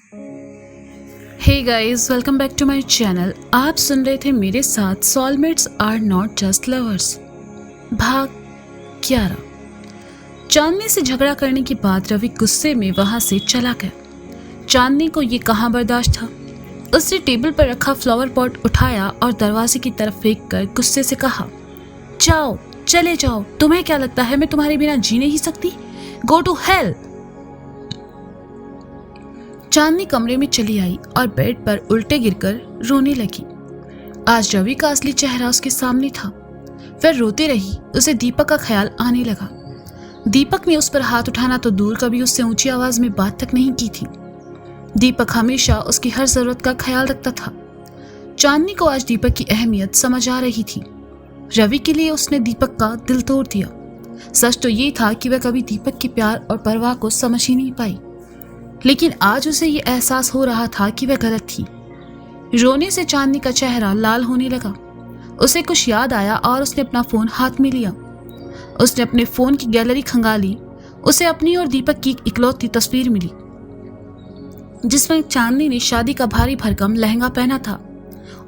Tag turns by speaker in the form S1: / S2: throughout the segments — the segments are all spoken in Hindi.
S1: Hey guys, welcome back to my channel. आप सुन रहे थे मेरे साथ soulmates are not just lovers भाग 11। चांदनी से झगड़ा करने के बाद रवि गुस्से में वहां से चला गया। चांदनी को ये कहाँ बर्दाश्त था। उसने टेबल पर रखा फ्लावर पॉट उठाया और दरवाजे की तरफ फेंक कर गुस्से से कहा, जाओ, चले जाओ। तुम्हें क्या लगता है मैं तुम्हारे बिना जी नहीं सकती? Go to hell. चांदनी कमरे में चली आई और बेड पर उल्टे गिरकर रोने लगी। आज रवि का असली चेहरा उसके सामने था। वह रोती रही। उसे दीपक का ख्याल आने लगा। दीपक ने उस पर हाथ उठाना तो दूर, कभी उससे ऊंची आवाज में बात तक नहीं की थी। दीपक हमेशा उसकी हर जरूरत का ख्याल रखता था। चांदनी को आज दीपक की अहमियत समझ आ रही थी। रवि के लिए उसने दीपक का दिल तोड़ दिया। सच तो ये था कि वह कभी दीपक के प्यार और परवाह को समझ ही नहीं पाई, लेकिन आज उसे ये एहसास हो रहा था कि वह गलत थी। रोने से चांदनी का चेहरा लाल होने लगा। उसे कुछ याद आया और उसने अपना फोन हाथ में लिया। उसने अपने फोन की गैलरी खंगाली। उसे अपनी और दीपक की इकलौती तस्वीर मिली, जिसमें चांदनी ने शादी का भारी भरकम लहंगा पहना था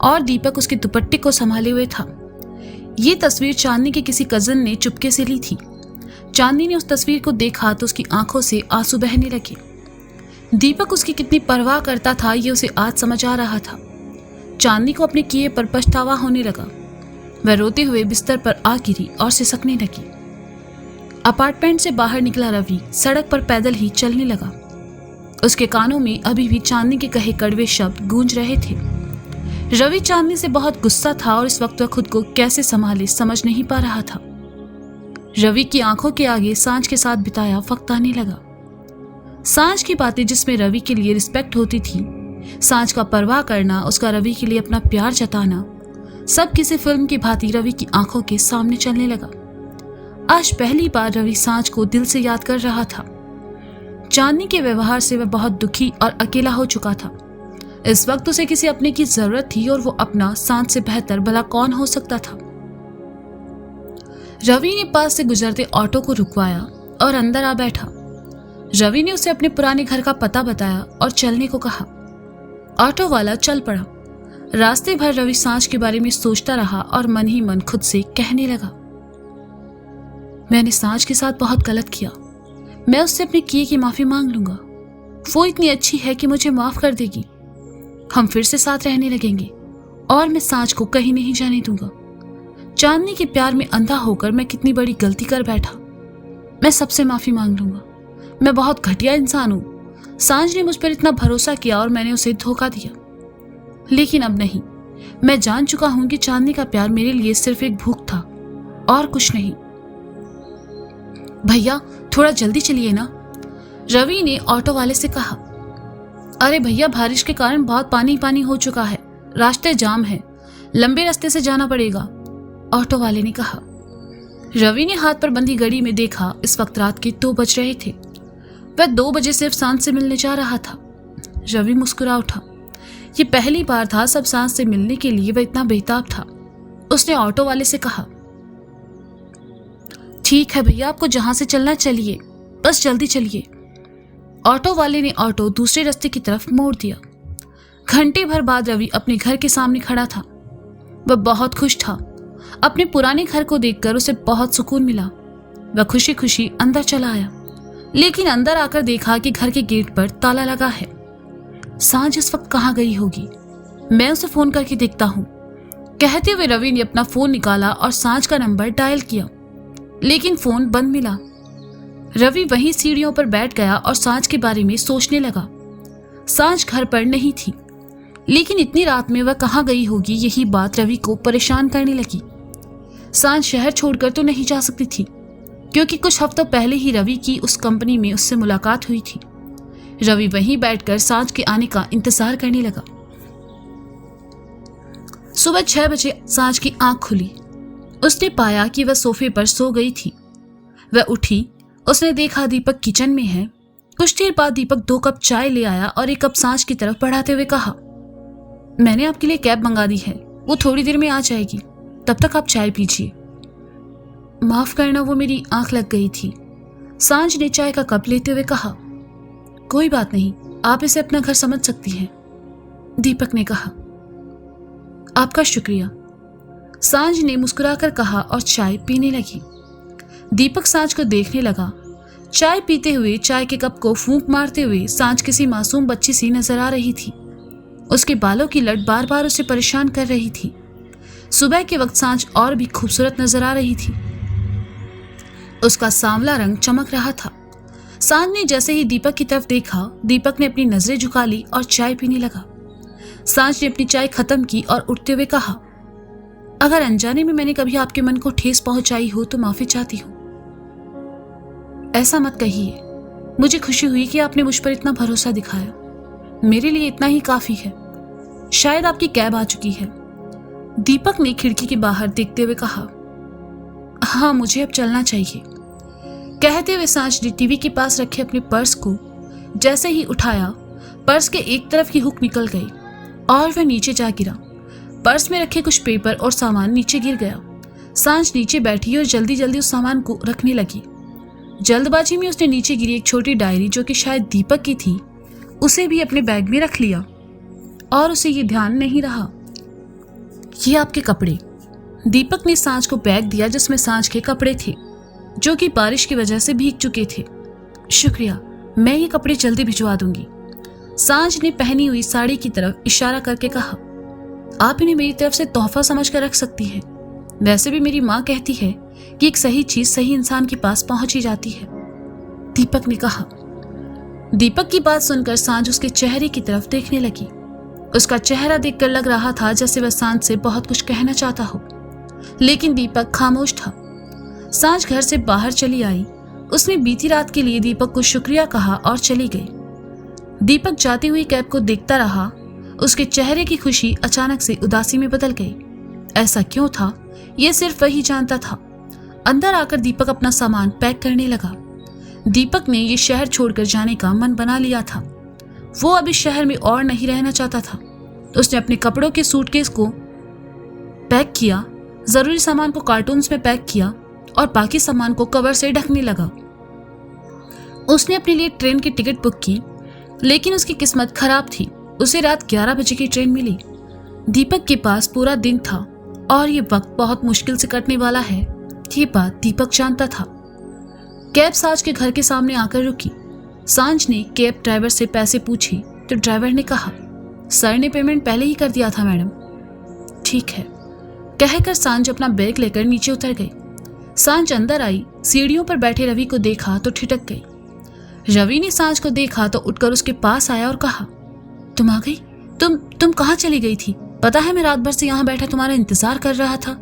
S1: और दीपक उसके दुपट्टे को संभाले हुए था। ये तस्वीर चांदनी के किसी कजन ने चुपके से ली थी। चांदनी ने उस तस्वीर को देखा तो उसकी आंखों से आंसू बहने लगे। दीपक उसकी कितनी परवाह करता था ये उसे आज समझ आ रहा था। चांदनी को अपने किए पर पछतावा होने लगा। वह रोते हुए बिस्तर पर आ गिरी और सिसकने लगी। अपार्टमेंट से बाहर निकला रवि सड़क पर पैदल ही चलने लगा। उसके कानों में अभी भी चांदनी के कहे कड़वे शब्द गूंज रहे थे। रवि चांदनी से बहुत गुस्सा था और इस वक्त वह खुद को कैसे संभाले समझ नहीं पा रहा था। रवि की आंखों के आगे सांझ के साथ बिताया वक्त आने लगा। सांझ की बातें जिसमें रवि के लिए रिस्पेक्ट होती थी, सांझ का परवाह करना, उसका रवि के लिए अपना प्यार जताना, सब किसी फिल्म की भांति रवि की आंखों के सामने चलने लगा। आज पहली बार रवि सांझ को दिल से याद कर रहा था। चांदनी के व्यवहार से वह बहुत दुखी और अकेला हो चुका था। इस वक्त उसे किसी अपने की जरूरत थी और वो अपना सांझ से बेहतर भला कौन हो सकता था। रवि ने पास से गुजरते ऑटो को रुकवाया और अंदर आ बैठा। रवि ने उसे अपने पुराने घर का पता बताया और चलने को कहा। ऑटो वाला चल पड़ा। रास्ते भर रवि सांझ के बारे में सोचता रहा और मन ही मन खुद से कहने लगा, मैंने सांझ के साथ बहुत गलत किया। मैं उससे अपने किए की माफी मांग लूंगा। वो इतनी अच्छी है कि मुझे माफ कर देगी। हम फिर से साथ रहने लगेंगे और मैं सांझ को कहीं नहीं जाने दूंगा। चांदनी के प्यार में अंधा होकर मैं कितनी बड़ी गलती कर बैठा। मैं सबसे माफी मांग लूंगा। मैं बहुत घटिया इंसान हूं। सांझ ने मुझ पर इतना भरोसा किया और मैंने उसे धोखा दिया। लेकिन अब नहीं। मैं जान चुका हूं कि चांदनी का प्यार मेरे लिए सिर्फ एक भूख था और कुछ नहीं। भैया, थोड़ा जल्दी चलिए ना, रवि ने ऑटो वाले से कहा। अरे भैया, बारिश के कारण बहुत पानी पानी हो चुका है। रास्ते जाम है। लंबे रास्ते से जाना पड़ेगा, ऑटो वाले ने कहा। रवि ने हाथ पर बंधी घड़ी में देखा। इस वक्त रात के 2 बज रहे थे। वह 2 बजे सिर्फ सांझ से मिलने जा रहा था। रवि मुस्कुरा उठा। ये पहली बार था सब सांझ से मिलने के लिए वह इतना बेताब था। उसने ऑटो वाले से कहा, ठीक है भैया, आपको जहां से चलना चलिए, बस जल्दी चलिए। ऑटो वाले ने ऑटो दूसरे रास्ते की तरफ मोड़ दिया। घंटे भर बाद रवि अपने घर के सामने खड़ा था। वह बहुत खुश था। अपने पुराने घर को देखकर उसे बहुत सुकून मिला। वह खुशी खुशी अंदर चला आया, लेकिन अंदर आकर देखा कि घर के गेट पर ताला लगा है। सांझ इस वक्त कहाँ गई होगी? मैं उसे फोन करके देखता हूँ, कहते हुए रवि ने अपना फोन निकाला और सांझ का नंबर डायल किया, लेकिन फोन बंद मिला। रवि वहीं सीढ़ियों पर बैठ गया और सांझ के बारे में सोचने लगा। सांझ घर पर नहीं थी, लेकिन इतनी रात में वह कहाँ गई होगी, यही बात रवि को परेशान करने लगी। सांझ शहर छोड़कर तो नहीं जा सकती थी, क्योंकि कुछ हफ्तों पहले ही रवि की उस कंपनी में उससे मुलाकात हुई थी। रवि वहीं बैठकर सांझ के आने का इंतजार करने लगा। सुबह 6 बजे सांझ की आंख खुली। उसने पाया कि वह सोफे पर सो गई थी। वह उठी। उसने देखा दीपक किचन में है। कुछ देर बाद दीपक 2 कप चाय ले आया और 1 कप सांझ की तरफ बढ़ाते हुए कहा, मैंने आपके लिए कैब मंगा दी है, वो थोड़ी देर में आ जाएगी, तब तक आप चाय पीजिए। माफ करना, वो मेरी आंख लग गई थी, सांझ ने चाय का कप लेते हुए कहा। कोई बात नहीं, आप इसे अपना घर समझ सकती हैं, दीपक ने कहा। आपका शुक्रिया, सांझ ने मुस्कुराकर कहा और चाय पीने लगी। दीपक सांझ को देखने लगा। चाय पीते हुए चाय के कप को फूंक मारते हुए सांझ किसी मासूम बच्ची सी नजर आ रही थी। उसके बालों की लट बार बार उसे परेशान कर रही थी। सुबह के वक्त सांझ और भी खूबसूरत नजर आ रही थी। उसका सांवला रंग चमक रहा था। सांझ ने जैसे ही दीपक की तरफ देखा, दीपक ने अपनी नजरें झुका ली और चाय पीने लगा। सांझ ने अपनी चाय खत्म की और उठते हुए कहा, अगर अनजाने में मैंने कभी आपके मन को ठेस पहुंचाई हो तो माफी चाहती हूं। ऐसा मत कहिए, मुझे खुशी हुई कि आपने मुझ पर इतना भरोसा दिखाया। मेरे लिए इतना ही काफी है। शायद आपकी कैब आ चुकी है, दीपक ने खिड़की के बाहर देखते हुए कहा। हाँ, मुझे अब चलना चाहिए, कहते हुए सांझ ने टीवी के पास रखे अपने पर्स को जैसे ही उठाया, पर्स के एक तरफ की हुक निकल गई और वह नीचे जा गिरा। पर्स में रखे कुछ पेपर और सामान नीचे गिर गया। सांझ नीचे बैठी और जल्दी जल्दी उस सामान को रखने लगी। जल्दबाजी में उसने नीचे गिरी एक छोटी डायरी, जो कि शायद दीपक की थी, उसे भी अपने बैग में रख लिया और उसे ये ध्यान नहीं रहा। ये आपके कपड़े, दीपक ने सांझ को बैग दिया जिसमें सांझ के कपड़े थे, जो कि बारिश की वजह से भीग चुके थे। शुक्रिया, मैं ये कपड़े जल्दी भिजवा दूंगी, सांझ ने पहनी हुई साड़ी की तरफ इशारा करके कहा। आप इन्हें मेरी तरफ से तोहफा समझकर रख सकती हैं। वैसे भी मेरी माँ कहती है कि एक सही चीज सही इंसान के पास पहुंच ही जाती है, दीपक ने कहा। दीपक की बात सुनकर सांझ उसके चेहरे की तरफ देखने लगी। उसका चेहरा देखकर लग रहा था जैसे वह सांझ से बहुत कुछ कहना चाहता हो, लेकिन दीपक खामोश था। सांझ घर से बाहर चली आई। उसने बीती रात के लिए दीपक को शुक्रिया कहा और चली गई। दीपक जाती हुई कैब को देखता रहा। उसके चेहरे की खुशी अचानक से उदासी में बदल गई। ऐसा क्यों था, यह सिर्फ वही जानता था। अंदर आकर दीपक अपना सामान पैक करने लगा। दीपक ने यह शहर छोड़कर जाने का मन बना लिया था। वो अब इस शहर में और नहीं रहना चाहता था। उसने अपने कपड़ों के सूटकेस को पैक किया, जरूरी सामान को कार्टून्स में पैक किया और बाकी सामान को कवर से ढकने लगा। उसने अपने लिए ट्रेन की टिकट बुक की, लेकिन उसकी किस्मत खराब थी। उसे रात 11 बजे की ट्रेन मिली। दीपक के पास पूरा दिन था और ये वक्त बहुत मुश्किल से कटने वाला है, ये बात दीपक जानता था। कैब सांझ के घर के सामने आकर रुकी। सांझ ने कैब ड्राइवर से पैसे पूछे तो ड्राइवर ने कहा, सर ने पेमेंट पहले ही कर दिया था मैडम। ठीक है, कहकर सांझ अपना बैग लेकर नीचे उतर गई। सांझ अंदर आई। सीढ़ियों पर बैठे रवि को देखा तो ठिठक गई। रवि ने सांझ को देखा तो उठकर उसके पास आया और कहा, तुम आ गई? तुम कहाँ चली गई थी? पता है मैं रात भर से यहाँ बैठा तुम्हारा इंतजार कर रहा था,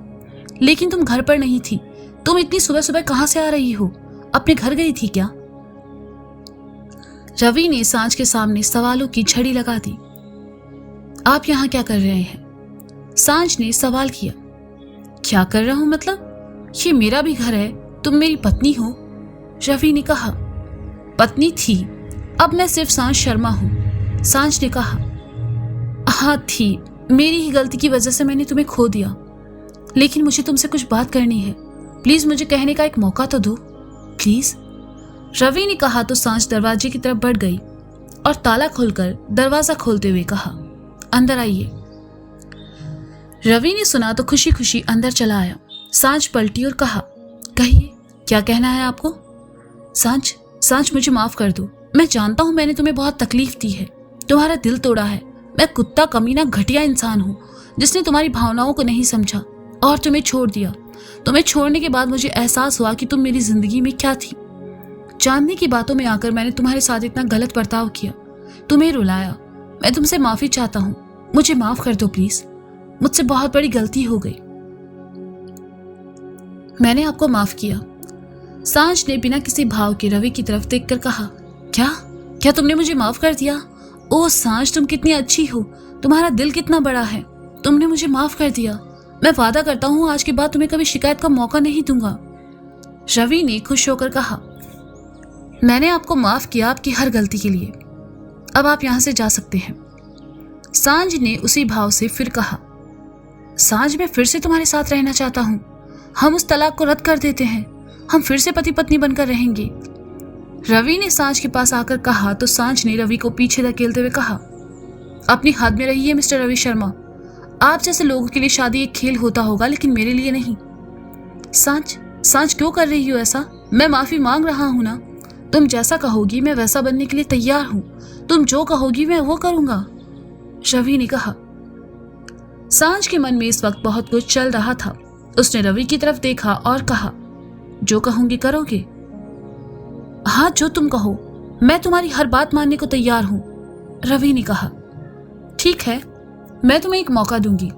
S1: लेकिन तुम घर पर नहीं थी। तुम इतनी सुबह सुबह कहाँ से आ रही हो? अपने घर गई थी क्या? रवि ने सांझ के सामने सवालों की झड़ी लगा दी। आप यहाँ क्या कर रहे हैं? सांझ ने सवाल किया। क्या कर रहा हूं मतलब? ये मेरा भी घर है, तुम मेरी पत्नी हो, रवि ने कहा। पत्नी थी, अब मैं सिर्फ सांझ शर्मा हूं, सांझ ने कहा। हाँ थी, मेरी ही गलती की वजह से मैंने तुम्हें खो दिया, लेकिन मुझे तुमसे कुछ बात करनी है। प्लीज मुझे कहने का एक मौका तो दो, प्लीज, रवि ने कहा तो सांझ दरवाजे की तरफ बढ़ गई और ताला खोलकर दरवाजा खोलते हुए कहा, अंदर आइए। रवि ने सुना तो खुशी खुशी अंदर चला आया। सांझ पलटी और कहा, कहिए क्या कहना है आपको? सांझ मुझे माफ कर दो। मैं जानता हूं मैंने तुम्हें बहुत तकलीफ दी है, तुम्हारा दिल तोड़ा है। मैं कुत्ता, कमीना, घटिया इंसान हूं जिसने तुम्हारी भावनाओं को नहीं समझा और तुम्हें छोड़ दिया। तुम्हें छोड़ने के बाद मुझे एहसास हुआ कि तुम मेरी जिंदगी में क्या थी। जानने की बातों में आकर मैंने तुम्हारे साथ इतना गलत बर्ताव किया, तुम्हें रुलाया। मैं तुमसे माफी चाहता हूं, मुझे माफ कर दो प्लीज। मुझसे बहुत बड़ी गलती हो गई। मैंने आपको माफ किया, सांझ ने बिना किसी भाव के रवि की तरफ देखकर कहा। क्या तुमने मुझे माफ कर दिया? ओ सांझ, तुम कितनी अच्छी हो, तुम्हारा दिल कितना बड़ा है, तुमने मुझे माफ कर दिया। मैं वादा करता हूं आज के बाद तुम्हें कभी शिकायत का मौका नहीं दूंगा, रवि ने खुश होकर कहा। मैंने आपको माफ किया आपकी हर गलती के लिए, अब आप यहां से जा सकते हैं, सांझ ने उसी भाव से फिर कहा। सांझ, मैं फिर से तुम्हारे साथ रहना चाहता हूं। हम उस तलाक को रद्द कर देते हैं, हम फिर से पति पत्नी बनकर रहेंगे। रवि ने सांझ के पास आकर कहा तो सांझ ने रवि को पीछे धकेलते हुए कहा, अपनी हद में रहिए मिस्टर रवि शर्मा। आप जैसे लोगों के लिए शादी एक खेल होता होगा, लेकिन मेरे लिए नहीं। सांझ क्यों कर रही हो ऐसा? मैं माफी मांग रहा हूं ना। तुम जैसा कहोगी मैं वैसा बनने के लिए तैयार हूं। तुम जो कहोगी मैं वो करूंगा, रवि ने कहा। सांझ के मन में इस वक्त बहुत कुछ चल रहा था। उसने रवि की तरफ देखा और कहा, जो कहूंगी करोगे? हाँ, जो तुम कहो, मैं तुम्हारी हर बात मानने को तैयार हूं, रवि ने कहा। ठीक है, मैं तुम्हें एक मौका दूंगी,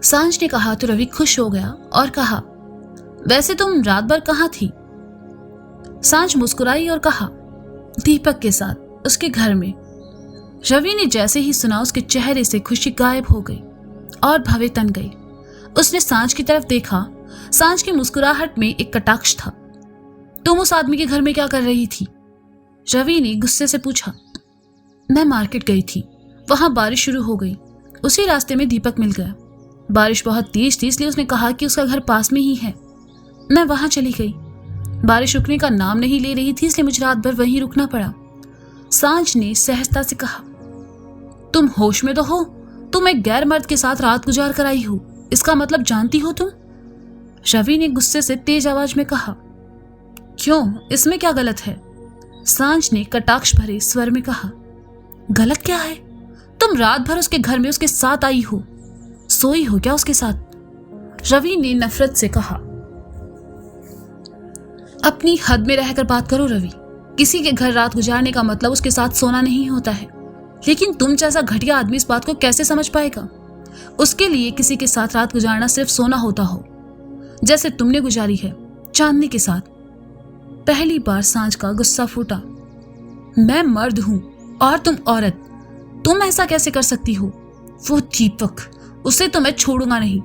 S1: सांझ ने कहा तो रवि खुश हो गया और कहा, वैसे तुम रात भर कहाँ थी? सांझ मुस्कुराई और कहा, दीपक के साथ, उसके घर में। रवि ने जैसे ही सुना उसके चेहरे से खुशी गायब हो गई और भवें तन गई। उसने सांझ की तरफ देखा। सांझ की मुस्कुराहट में एक कटाक्ष था। तुम उस आदमी के घर में क्या कर रही थी? रवि ने गुस्से से पूछा। मैं मार्केट गई थी, वहां बारिश शुरू हो गई। उसी रास्ते में दीपक मिल गया। बारिश बहुत तेज थी, इसलिए उसने कहा कि उसका घर पास में ही है। मैं वहां चली गई। बारिश रुकने का नाम नहीं ले रही थी, इसलिए मुझे रात भर वहीं रुकना पड़ा, सांझ ने सहजता से कहा। तुम होश में तो हो? तुम एक गैर मर्द के साथ रात गुजार कर आई हो, इसका मतलब जानती हो तुम? रवि ने गुस्से से तेज आवाज में कहा। क्यों, इसमें क्या गलत है? सांझ ने कटाक्ष भरे स्वर में कहा। गलत क्या है? तुम रात भर उसके घर में उसके साथ आई हो, सोई हो क्या उसके साथ? रवि ने नफरत से कहा। अपनी हद में रहकर बात करो रवि। किसी के घर रात गुजारने का मतलब उसके साथ सोना नहीं होता है। लेकिन तुम जैसा घटिया आदमी इस बात को कैसे समझ पाएगा? उसके लिए किसी के साथ रात गुजारना सिर्फ सोना होता हो, जैसे तुमने गुजारी है चांदनी के साथ। पहली बार सांझ का गुस्सा फूटा। मैं मर्द हूं और तुम औरत, तुम ऐसा कैसे कर सकती हो? वो दीपक, उसे तो मैं छोड़ूंगा नहीं।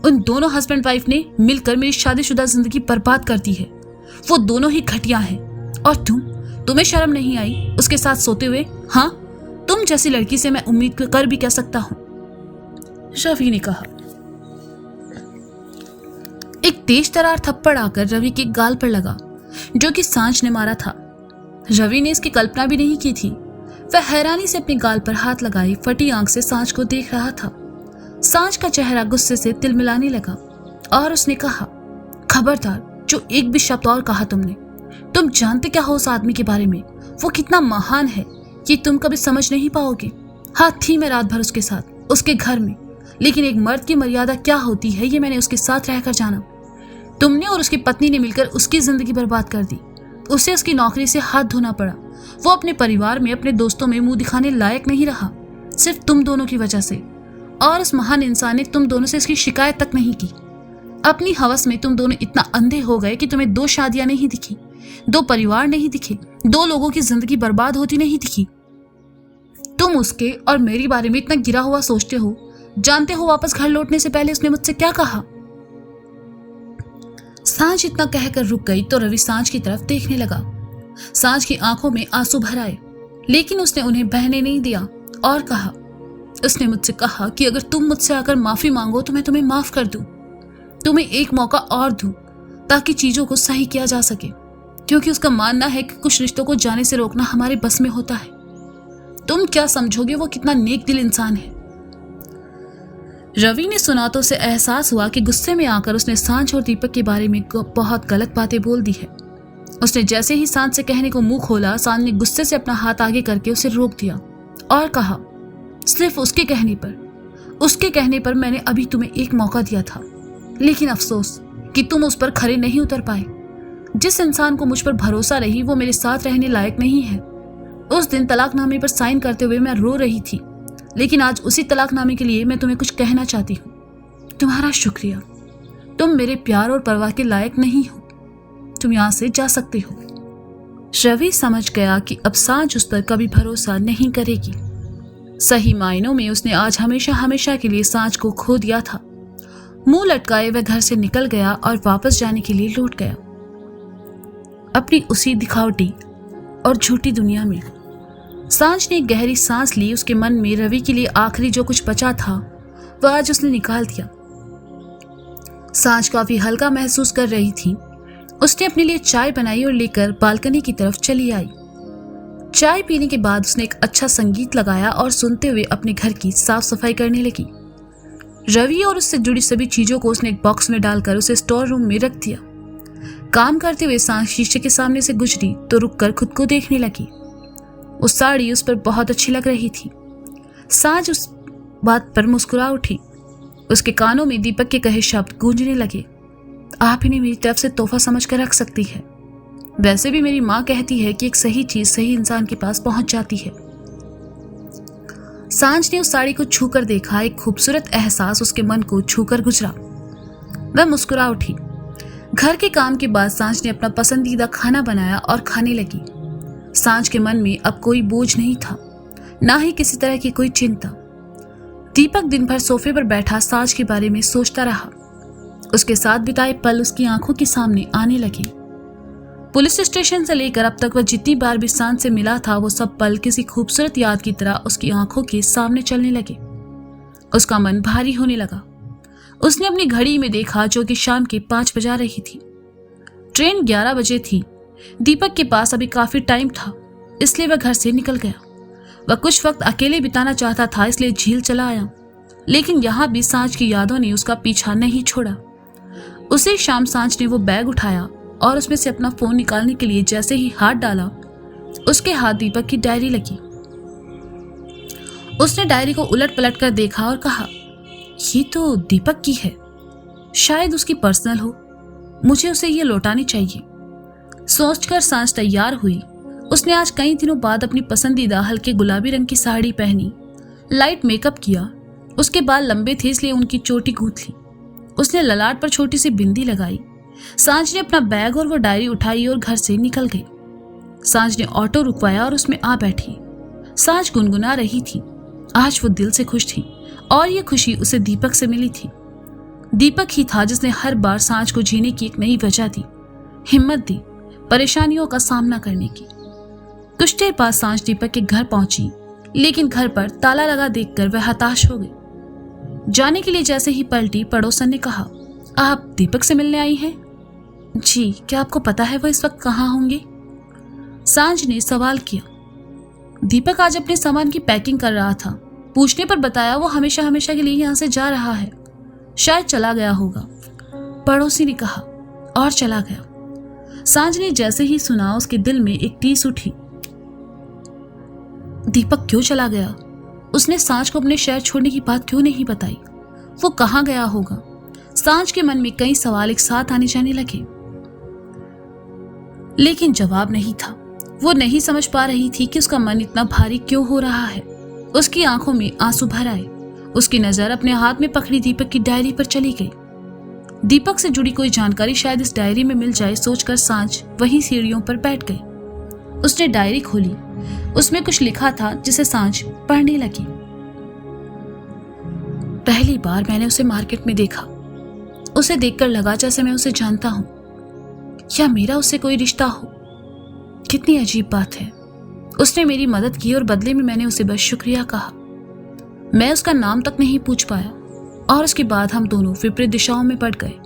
S1: उन दोनों हस्बैंड वाइफ ने मिलकर मेरी शादीशुदा जिंदगी बर्बाद कर दी है। वो दोनों ही घटिया हैं। और तुम्हें शर्म नहीं आई उसके साथ सोते हुए? हाँ, तुम जैसी लड़की से मैं उम्मीद कर भी क्या सकता हूं, रवि ने कहा। एक तेज तरार थप्पड़ आकर रवि के गाल पर लगा, जो कि सांझ ने मारा था। रवि ने इसकी कल्पना भी नहीं की थी। वह हैरानी से अपने गाल पर हाथ लगाए फटी आंख से सांझ को देख रहा था। सांझ का चेहरा गुस्से से तिलमिलाने लगा और उसने कहा, खबरदार, जो एक भी शब्द और कहा तुमने। तुम जानते क्या हो उस आदमी के बारे में? वो कितना महान है कि तुम कभी समझ नहीं पाओगे। हाँ, थी मैं रात भर उसके साथ, उसके घर में, लेकिन एक मर्द की मर्यादा क्या होती है ये मैंने उसके साथ रहकर जाना। तुमने और उसकी पत्नी ने मिलकर उसकी जिंदगी बर्बाद कर दी। उसे उसकी नौकरी से हाथ धोना पड़ा। वो अपने परिवार में, अपने दोस्तों में मुंह दिखाने लायक नहीं रहा, सिर्फ तुम दोनों की वजह से। और उस महान इंसान ने तुम दोनों से इसकी शिकायत तक नहीं की। अपनी हवस में तुम दोनों इतना अंधे हो गए कि तुम्हें 2 शादियां नहीं दिखी, 2 परिवार नहीं दिखे, 2 लोगों की जिंदगी बर्बाद होती नहीं दिखी। तुम उसके और मेरे बारे में इतना गिरा हुआ सोचते हो। जानते हो वापस घर लौटने से पहले उसने मुझसे क्या कहा? सांझ इतना कहकर रुक गई तो रवि सांझ की तरफ देखने लगा। सांझ की आंखों में आंसू भर आए, लेकिन उसने उन्हें बहने नहीं दिया और कहा, उसने मुझसे कहा कि अगर तुम मुझसे आकर माफी मांगो तो मैं तुम्हें माफ कर दूं, तुम्हें एक मौका और दूं, ताकि चीजों को सही किया जा सके। क्योंकि उसका मानना है कि कुछ रिश्तों को जाने से रोकना हमारे बस में होता है। तुम क्या समझोगे वो कितना नेक दिल इंसान है। रवि ने सुना तो उसे एहसास हुआ कि गुस्से में आकर उसने सांझ और दीपक के बारे में बहुत गलत बातें बोल दी है। उसने जैसे ही सांझ से कहने को मुंह खोला, सांझ ने गुस्से से अपना हाथ आगे करके उसे रोक दिया और कहा, सिर्फ उसके कहने पर मैंने अभी तुम्हें एक मौका दिया था, लेकिन अफसोस कि तुम उस पर खरे नहीं उतर पाए। जिस इंसान को मुझ पर भरोसा रही वो मेरे साथ रहने लायक नहीं है। उस दिन तलाकनामे पर साइन करते हुए मैं रो रही थी, लेकिन आज उसी तलाकनामे के लिए मैं तुम्हें कुछ कहना चाहती हूँ। तुम्हारा शुक्रिया। तुम मेरे प्यार और परवाह के लायक नहीं हो। तुम यहाँ से जा सकते हो। रवि समझ गया कि अब सांझ उस पर कभी भरोसा नहीं करेगी। सही मायनों में उसने आज हमेशा हमेशा के लिए सांझ को खो दिया था। मुंह लटकाए वह घर से निकल गया और वापस जाने के लिए लौट गया, अपनी उसी दिखावटी और झूठी दुनिया में। सांझ ने गहरी सांस ली। उसके मन में रवि के लिए आखिरी जो कुछ बचा था वह आज उसने निकाल दिया। सांझ काफी हल्का महसूस कर रही थी। उसने अपने लिए चाय बनाई और लेकर बालकनी की तरफ चली आई। चाय पीने के बाद उसने एक अच्छा संगीत लगाया और सुनते हुए अपने घर की साफ सफाई करने लगी। रवि और उससे जुड़ी सभी चीजों को उसने एक बॉक्स में डालकर उसे स्टोर रूम में रख दिया। काम करते हुए सांझ शीशे के सामने से गुजरी तो रुककर खुद को देखने लगी। उस साड़ी उस पर बहुत अच्छी लग रही थी। सांझ उस बात पर मुस्कुरा उठी। उसके कानों में दीपक के कहे शब्द गूंजने लगे, आप इन्हें मेरी तरफ से तोहफा समझ कर रख सकती है। वैसे भी मेरी माँ कहती है कि एक सही चीज सही इंसान के पास पहुंच जाती है। सांझ ने उस साड़ी को छूकर देखा। एक खूबसूरत एहसास उसके मन को छूकर गुजरा। वह मुस्कुरा उठी। घर के काम के बाद सांझ ने अपना पसंदीदा खाना बनाया और खाने लगी। सांझ के मन में अब कोई बोझ नहीं था, ना ही किसी तरह की कोई चिंता। दीपक दिन भर सोफे पर बैठा सांझ के बारे में सोचता रहा। उसके साथ बिताए पल उसकी आंखों के सामने आने लगे। पुलिस स्टेशन से लेकर अब तक वह जितनी बार भी सांझ से मिला था, वो सब पल किसी खूबसूरत याद की तरह उसकी आंखों के सामने चलने लगे। उसका मन भारी होने लगा। उसने अपनी घड़ी में देखा जो कि शाम के 5 बजा रही थी। ट्रेन 11 बजे थी। दीपक के पास अभी काफी टाइम था, इसलिए वह घर से निकल गया। वह कुछ वक्त अकेले बिताना चाहता था, इसलिए झील चला आया। लेकिन यहाँ भी सांझ की यादों ने उसका पीछा नहीं छोड़ा। उसी शाम सांझ ने वो बैग उठाया और उसमें से अपना फोन निकालने के लिए जैसे ही हाथ डाला, उसके हाथ दीपक की डायरी लगी। उसने डायरी को उलट पलट कर देखा और कहा, ये तो दीपक की है, शायद उसकी पर्सनल हो, मुझे उसे ये लौटानी चाहिए। सोचकर सांझ तैयार हुई। उसने आज कई दिनों बाद अपनी पसंदीदा हल्के गुलाबी रंग की साड़ी पहनी, लाइट मेकअप किया। उसके बाल लंबे थे इसलिए उनकी चोटी गूंथ ली। उसने ललाट पर छोटी सी बिंदी लगाई। सांझ ने अपना बैग और वो डायरी उठाई और घर से निकल गई। सांझ ने ऑटो रुकवाया और उसमें आ बैठी। सांझ गुनगुना रही थी। आज वो दिल से खुश थी और ये खुशी उसे दीपक से मिली थी। दीपक ही था जिसने हर बार सांझ को जीने की एक नई वजह दी, हिम्मत दी परेशानियों का सामना करने की। कुछ देर बाद सांझ दीपक के घर पहुंची, लेकिन घर पर ताला लगा देखकर वह हताश हो गई। जाने के लिए जैसे ही पलटी, पड़ोसन ने कहा, आप दीपक से मिलने आई हैं? जी, क्या आपको पता है वो इस वक्त कहाँ होंगे? सांझ ने सवाल किया। दीपक आज अपने सामान की पैकिंग कर रहा था। पूछने पर बताया वो हमेशा हमेशा के लिए यहाँ से जा रहा है, शायद चला गया होगा, पड़ोसी ने कहा और चला गया। सांझ ने जैसे ही सुना उसके दिल में एक टीस उठी। दीपक क्यों चला गया? उसने सांझ को अपने शहर छोड़ने की बात क्यों नहीं बताई? वो कहाँ गया होगा? सांझ के मन में कई सवाल एक साथ आने जाने लगे, लेकिन जवाब नहीं था। वो नहीं समझ पा रही थी कि उसका मन इतना भारी क्यों हो रहा है। उसकी आंखों में आंसू भर आए। उसकी नजर अपने हाथ में पकड़ी दीपक की डायरी पर चली गई। दीपक से जुड़ी कोई जानकारी शायद इस डायरी में मिल जाए, सोचकर सांझ वहीं सीढ़ियों पर बैठ गई। उसने डायरी खोली। उसमें कुछ लिखा था जिसे सांझ पढ़ने लगी। पहली बार मैंने उसे मार्केट में देखा। उसे देखकर लगा जैसे मैं उसे जानता हूं या मेरा उससे कोई रिश्ता हो। कितनी अजीब बात है। उसने मेरी मदद की और बदले में मैंने उसे बस शुक्रिया कहा। मैं उसका नाम तक नहीं पूछ पाया और उसके बाद हम दोनों विपरीत दिशाओं में बढ़ गए।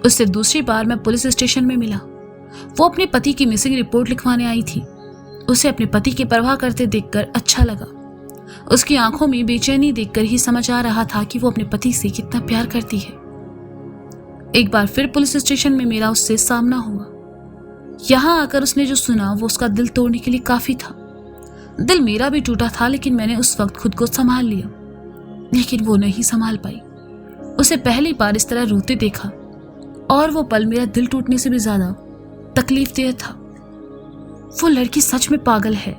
S1: उससे दूसरी बार मैं पुलिस स्टेशन में मिला। वो अपने पति की मिसिंग रिपोर्ट लिखवाने आई थी। उसे अपने पति की परवाह करते देखकर अच्छा लगा। उसकी आंखों में बेचैनी देखकर ही समझ आ रहा था कि वो अपने पति से कितना प्यार करती है। एक बार फिर पुलिस स्टेशन में मेरा उससे सामना हुआ। यहाँ आकर उसने जो सुना वो उसका दिल तोड़ने के लिए काफी था। दिल मेरा भी टूटा था, लेकिन मैंने उस वक्त खुद को संभाल लिया। लेकिन वो नहीं संभाल पाई। उसे पहली बार इस तरह रोते देखा और वो पल मेरा दिल टूटने से भी ज्यादा तकलीफदेह था। वो लड़की सच में पागल है।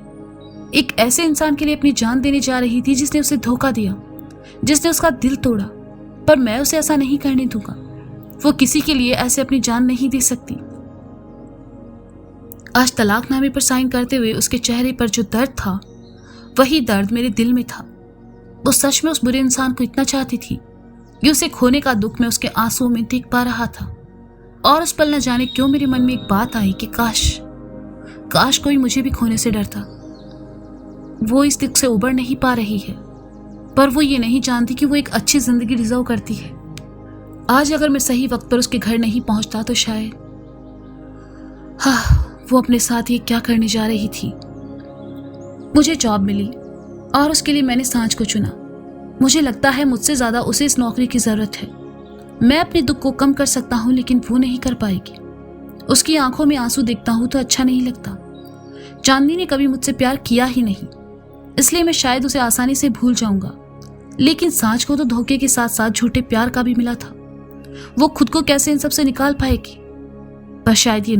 S1: एक ऐसे इंसान के लिए अपनी जान देने जा रही थी जिसने उसे धोखा दिया, जिसने उसका दिल तोड़ा। पर मैं उसे ऐसा नहीं करने दूंगा। वो किसी के लिए ऐसे अपनी जान नहीं दे सकती। आज तलाकनामे पर साइन करते हुए उसके चेहरे पर जो दर्द था, वही दर्द मेरे दिल में था। वो सच में उस बुरे इंसान को इतना चाहती थी कि उसे खोने का दुख मैं उसके आंसुओं में देख पा रहा था। और उस पल न जाने क्यों मेरे मन में एक बात आई कि काश कोई मुझे भी खोने से डरता। वो इस दुख से उबर नहीं पा रही है, पर वो ये नहीं जानती कि वो एक अच्छी जिंदगी डिजर्व करती है। आज अगर मैं सही वक्त पर उसके घर नहीं पहुंचता तो शायद हाँ, वो अपने साथ ये क्या करने जा रही थी। मुझे जॉब मिली और उसके लिए मैंने सांझ को चुना। मुझे लगता है मुझसे ज्यादा उसे इस नौकरी की जरूरत है। मैं अपने दुख को कम कर सकता हूँ, लेकिन वो नहीं कर पाएगी। उसकी आंखों में आंसू देखता हूँ तो अच्छा नहीं लगता। चांदनी ने कभी मुझसे प्यार किया ही नहीं, इसलिए मैं शायद उसे आसानी से भूल जाऊंगा। लेकिन सांझ को तो धोखे के साथ साथ झूठे प्यार का भी मिला था। वो खुद को कैसे इन सब से निकाल पाएगी। पर शायद ये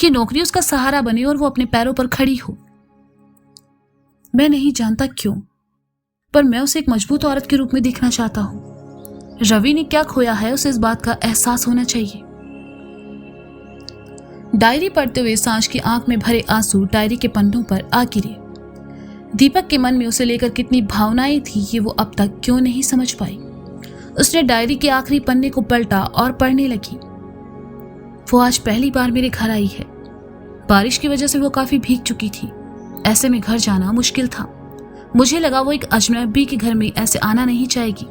S1: नौकरी उसका सहारा बने और वो अपने पैरों पर खड़ी हो। मैं नहीं जानता क्यों, पर मैं उसे एक मजबूत औरत के रूप में देखना चाहता हूं। रवि ने क्या खोया है, उसे इस बात का एहसास होना चाहिए। डायरी पढ़ते हुए सांझ की आंख में भरे आंसू डायरी के पन्नों पर आ गिरे। दीपक के मन में उसे लेकर कितनी भावनाएं थी, ये वो अब तक क्यों नहीं समझ पाई। उसने डायरी के आखिरी पन्ने को पलटा और पढ़ने लगी। वो आज पहली बार मेरे घर आई है। बारिश की वजह से वो काफी भीग चुकी थी। ऐसे में घर जाना मुश्किल था। मुझे लगा वो एक अजनबी के घर में ऐसे आना नहीं चाहेगी,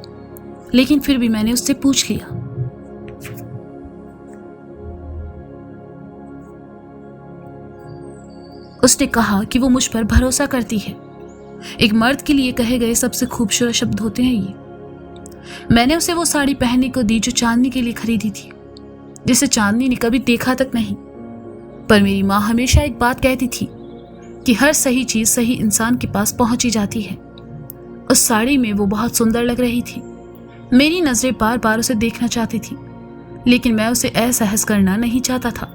S1: लेकिन फिर भी मैंने उससे पूछ लिया। उसने कहा कि वो मुझ पर भरोसा करती है। एक मर्द के लिए कहे गए सबसे खूबसूरत शब्द होते हैं ये। मैंने उसे वो साड़ी पहनने को दी जो चांदनी के लिए खरीदी थी, जिसे चांदनी ने कभी देखा तक नहीं। पर मेरी माँ हमेशा एक बात कहती थी कि हर सही चीज सही इंसान के पास पहुंची जाती है। उस साड़ी में वो बहुत सुंदर लग रही थी। मेरी नजरें बार बार उसे देखना चाहती थी, लेकिन मैं उसे असहज करना नहीं चाहता था।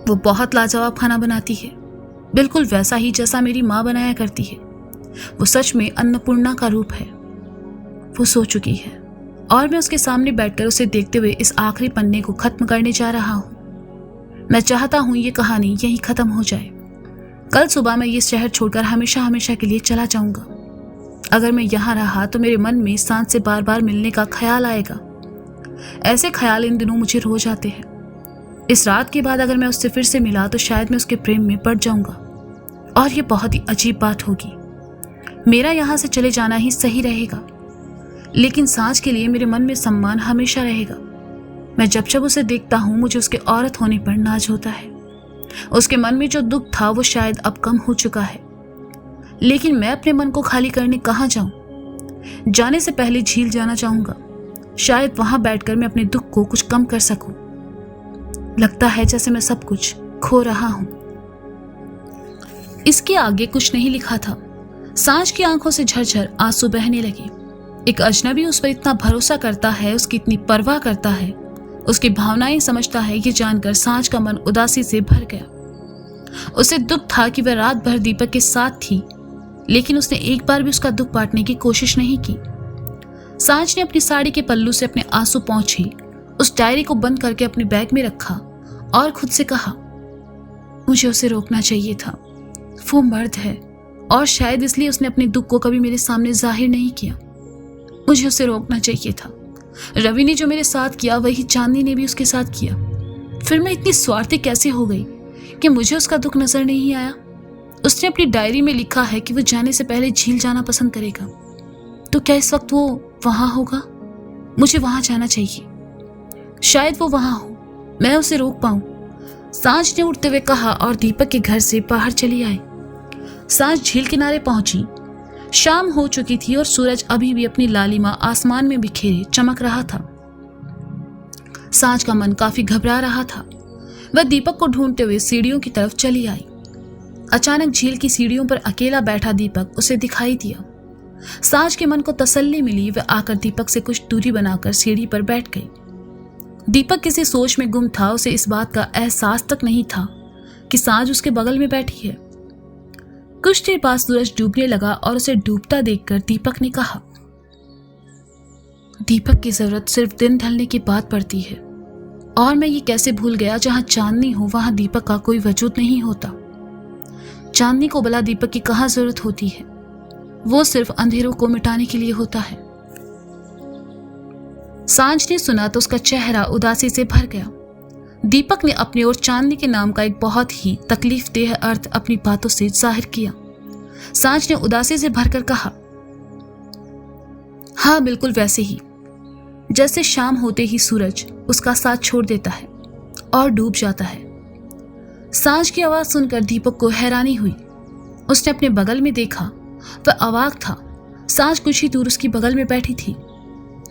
S1: वो बहुत लाजवाब खाना बनाती है, बिल्कुल वैसा ही जैसा मेरी माँ बनाया करती है। वो सच में अन्नपूर्णा का रूप है। वो सो चुकी है और मैं उसके सामने बैठकर उसे देखते हुए इस आखिरी पन्ने को खत्म करने जा रहा हूँ। मैं चाहता हूँ ये कहानी यहीं खत्म हो जाए। कल सुबह मैं ये शहर छोड़कर हमेशा हमेशा के लिए चला जाऊंगा। अगर मैं यहाँ रहा तो मेरे मन में सांझ से बार बार मिलने का ख्याल आएगा। ऐसे ख्याल इन दिनों मुझे रोज आते हैं। इस रात के बाद अगर मैं उससे फिर से मिला तो शायद मैं उसके प्रेम में पड़ जाऊंगा, और ये बहुत ही अजीब बात होगी। मेरा यहाँ से चले जाना ही सही रहेगा, लेकिन सांझ के लिए मेरे मन में सम्मान हमेशा रहेगा। मैं जब जब उसे देखता हूँ मुझे उसके औरत होने पर नाज होता है। उसके मन में जो दुख था वो शायद अब कम हो चुका है, लेकिन मैं अपने मन को खाली करने कहाँ जाऊं। जाने से पहले झील जाना चाहूंगा। शायद वहां बैठकर मैं अपने दुख को कुछ कम कर सकूं। लगता है जैसे मैं सब कुछ खो रहा हूं। इसके आगे कुछ नहीं लिखा था। सांझ की आंखों से झरझर आंसू बहने लगे। एक अजनबी उस पर इतना भरोसा करता है, उसकी इतनी परवाह करता है, उसकी भावनाएं समझता है, ये जानकर सांझ का मन उदासी से भर गया। उसे दुख था कि वह रात भर दीपक के साथ थी, लेकिन उसने एक बार भी उसका दुख बांटने की कोशिश नहीं की। सांझ ने अपनी साड़ी के पल्लू से अपने आंसू पोंछे, उस डायरी को बंद करके अपने बैग में रखा और खुद से कहा, मुझे उसे रोकना चाहिए था। वो मर्द है और शायद इसलिए उसने अपने दुख को कभी मेरे सामने जाहिर नहीं किया। मुझे उसे रोकना चाहिए था। रवि ने जो मेरे साथ किया वही चांदनी ने भी उसके साथ किया। फिर मैं इतनी स्वार्थी कैसे हो गई कि मुझे उसका दुख नजर नहीं आया। उसने अपनी डायरी में लिखा है कि वो जाने से पहले झील जाना पसंद करेगा, तो क्या इस वक्त वो वहां होगा? मुझे वहां जाना चाहिए। शायद वो वहां हो, मैं उसे रोक पाऊं। सांझ ने उठते हुए कहा और दीपक के घर से बाहर चली आई। सांझ झील किनारे पहुंची। शाम हो चुकी थी और सूरज अभी भी अपनी लालिमा आसमान में बिखेरे चमक रहा था। सांझ का मन काफी घबरा रहा था। वह दीपक को ढूंढते हुए सीढ़ियों की तरफ चली आई। अचानक झील की सीढ़ियों पर अकेला बैठा दीपक उसे दिखाई दिया। सांझ के मन को तसल्ली मिली। वह आकर दीपक से कुछ दूरी बनाकर सीढ़ी पर बैठ गई। दीपक किसी सोच में गुम था। उसे इस बात का एहसास तक नहीं था कि सांझ उसके बगल में बैठी है। कुछ देर बाद सूरज डूबने लगा और उसे डूबता देखकर दीपक ने कहा, दीपक की जरूरत सिर्फ दिन ढलने की बात पड़ती है, और मैं ये कैसे भूल गया, जहां चांदनी हो वहां दीपक का कोई वजूद नहीं होता। चांदनी को भला दीपक की कहाँ जरूरत होती है? वो सिर्फ अंधेरों को मिटाने के लिए होता है। सांझ ने सुना तो उसका चेहरा उदासी से भर गया। दीपक ने अपनी ओर चांदनी के नाम का एक बहुत ही तकलीफदेह अर्थ अपनी बातों से जाहिर किया। सांझ ने उदासी से भरकर कहा, हाँ बिल्कुल वैसे ही जैसे शाम होते ही सूरज उसका साथ छोड़ देता है और डूब जाता है। सांझ की आवाज सुनकर दीपक को हैरानी हुई। उसने अपने बगल में देखा, वह अवाक था। सांझ कुछ ही दूर उसकी बगल में बैठी थी।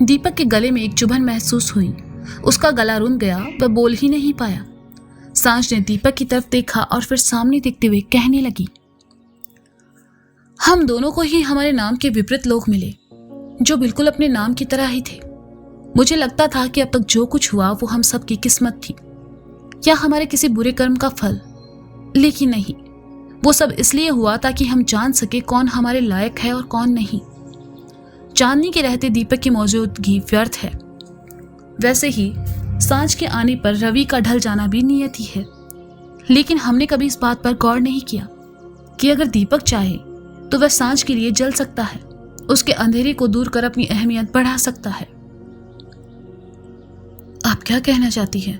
S1: दीपक के गले में एक चुभन महसूस हुई। उसका गला रुंध गया, वह बोल ही नहीं पाया। सांझ ने दीपक की तरफ देखा और फिर सामने देखते हुए कहने लगी, हम दोनों को ही हमारे नाम के विपरीत लोग मिले, जो बिल्कुल अपने नाम की तरह ही थे। मुझे लगता था कि अब तक जो कुछ हुआ वो हम सबकी किस्मत थी या हमारे किसी बुरे कर्म का फल, लेकिन नहीं, वो सब इसलिए हुआ ताकि हम जान सके कौन हमारे लायक है और कौन नहीं। चांदनी के रहते दीपक की मौजूदगी व्यर्थ है। वैसे ही सांझ के आने पर रवि का ढल जाना भी नियति है, लेकिन हमने कभी इस बात पर गौर नहीं किया कि अगर दीपक चाहे तो वह सांझ के लिए जल सकता है, उसके अंधेरे को दूर कर अपनी अहमियत बढ़ा सकता है। आप क्या कहना चाहती हैं?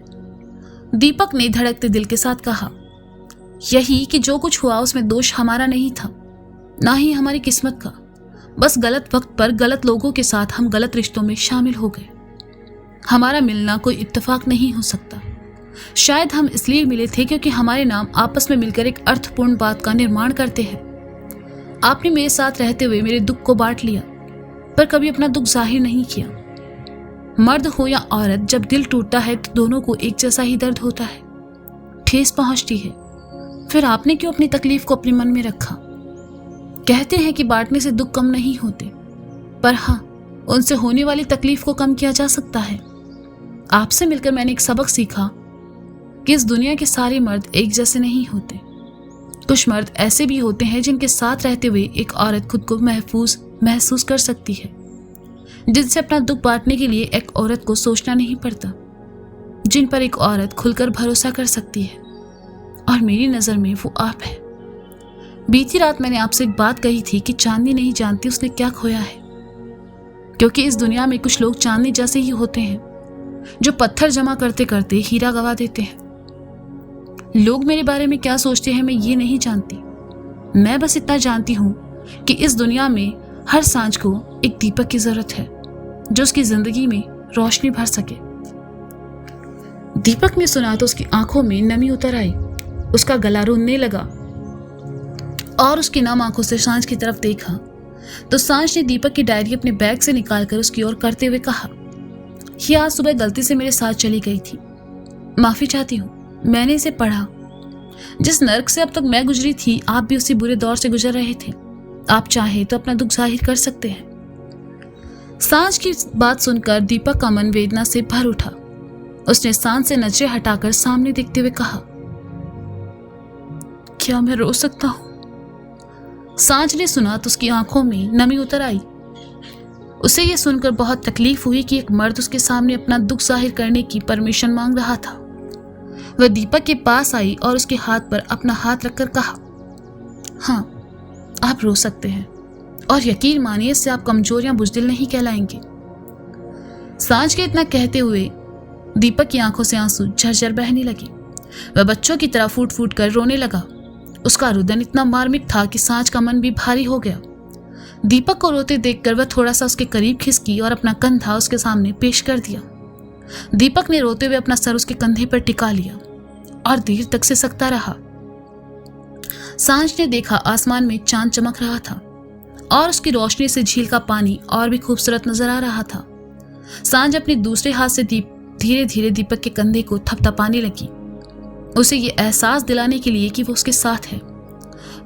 S1: दीपक ने धड़कते दिल के साथ कहा, यही कि जो कुछ हुआ उसमें दोष हमारा नहीं था, ना ही हमारी किस्मत का। बस गलत वक्त पर गलत लोगों के साथ हम गलत रिश्तों में शामिल हो गए। हमारा मिलना कोई इत्तेफाक नहीं हो सकता। शायद हम इसलिए मिले थे क्योंकि हमारे नाम आपस में मिलकर एक अर्थपूर्ण बात का निर्माण करते हैं। आपने मेरे साथ रहते हुए मेरे दुख को बांट लिया, पर कभी अपना दुख जाहिर नहीं किया। मर्द हो या औरत, जब दिल टूटता है तो दोनों को एक जैसा ही दर्द होता है, ठेस पहुंचती है। फिर आपने क्यों अपनी तकलीफ को अपने मन में रखा? कहते हैं कि बांटने से दुख कम नहीं होते, पर हाँ, उनसे होने वाली तकलीफ को कम किया जा सकता है। आपसे मिलकर मैंने एक सबक सीखा कि इस दुनिया के सारे मर्द एक जैसे नहीं होते। कुछ मर्द ऐसे भी होते हैं जिनके साथ रहते हुए एक औरत खुद को महफूज महसूस कर सकती है, जिनसे अपना दुख बांटने के लिए एक औरत को सोचना नहीं पड़ता, जिन पर एक औरत खुलकर भरोसा कर सकती है। और मेरी नज़र में वो आप है। बीती रात मैंने आपसे एक बात कही थी कि चांदनी नहीं जानती उसने क्या खोया है, क्योंकि इस दुनिया में कुछ लोग चांदनी जैसे ही होते हैं, जो पत्थर जमा करते करते हीरा गवा देते हैं। लोग मेरे बारे में क्या सोचते हैं मैं ये नहीं जानती। मैं बस इतना जानती हूँ कि इस दुनिया में हर सांझ को एक दीपक की जरूरत है, जो उसकी जिंदगी में रोशनी भर सके। दीपक ने सुना तो उसकी आंखों में नमी उतर आई। उसका गला रोने लगा और उसकी नम आंखों से सांझ की तरफ देखा तो सांझ ने दीपक की डायरी अपने बैग से निकालकर उसकी ओर करते हुए कहा, ये आज सुबह गलती से मेरे साथ चली गई थी, माफी चाहती हूँ। मैंने इसे पढ़ा। जिस नर्क से अब तक मैं गुजरी थी, आप भी उसी बुरे दौर से गुजर रहे थे। आप चाहे तो अपना दुख जाहिर कर सकते हैं। सांझ की बात सुनकर दीपक का मन वेदना से भर उठा। उसने सांझ से नजरें हटाकर सामने देखते हुए कहा, क्या मैं रो सकता हूं? सांझ ने सुना तो उसकी आंखों में नमी उतर आई। उसे यह सुनकर बहुत तकलीफ हुई कि एक मर्द उसके सामने अपना दुख जाहिर करने की परमिशन मांग रहा था। वह दीपक के पास आई और उसके हाथ पर अपना हाथ रखकर कहा, हाँ, आप रो सकते हैं, और यकीन मानिए इससे आप कमजोर या बुजदिल नहीं कहलाएंगे। सांझ के इतना कहते हुए दीपक की आंखों से आंसू झरझर बहने लगे। वह बच्चों की तरह फूट फूट कर रोने लगा। उसका रुदन इतना मार्मिक था कि सांझ का मन भी भारी हो गया। दीपक को रोते देखकर वह थोड़ा सा उसके करीब खिसकी और अपना कंधा उसके सामने पेश कर दिया। दीपक ने रोते हुए अपना सर उसके कंधे पर टिका लिया और देर तक से सकता रहा। सांझ ने देखा आसमान में चांद चमक रहा था और उसकी रोशनी से झील का पानी और भी खूबसूरत नजर आ रहा था। सांझ अपने दूसरे हाथ से धीरे धीरे दीपक के कंधे को थपथपाने लगी, उसे ये एहसास दिलाने के लिए कि वो उसके साथ है।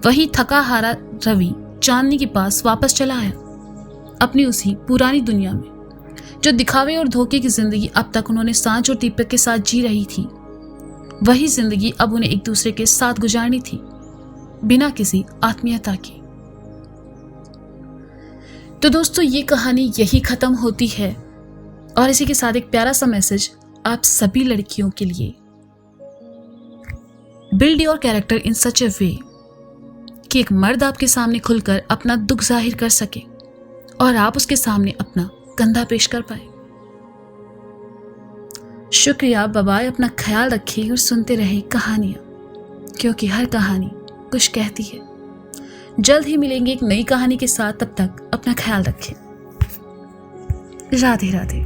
S1: वही थका हारा रवि चांदनी के पास वापस चला आया, अपनी उसी पुरानी दुनिया में। जो दिखावे और धोखे की जिंदगी अब तक उन्होंने सांझ और दीपक के साथ जी रही थी, वही जिंदगी अब उन्हें एक दूसरे के साथ गुजारनी थी, बिना किसी आत्मीयता के। तो दोस्तों, ये कहानी यही खत्म होती है और इसी के साथ एक प्यारा सा मैसेज आप सभी लड़कियों के लिए। बिल्ड योर कैरेक्टर इन सच ए वे कि एक मर्द आपके सामने खुलकर अपना दुख जाहिर कर सके और आप उसके सामने अपना कंधा पेश कर पाए। शुक्रिया, बाय। अपना ख्याल रखिए और सुनते रहे कहानियां, क्योंकि हर कहानी कुछ कहती है। जल्द ही मिलेंगे एक नई कहानी के साथ। तब तक अपना ख्याल रखें। राधे राधे।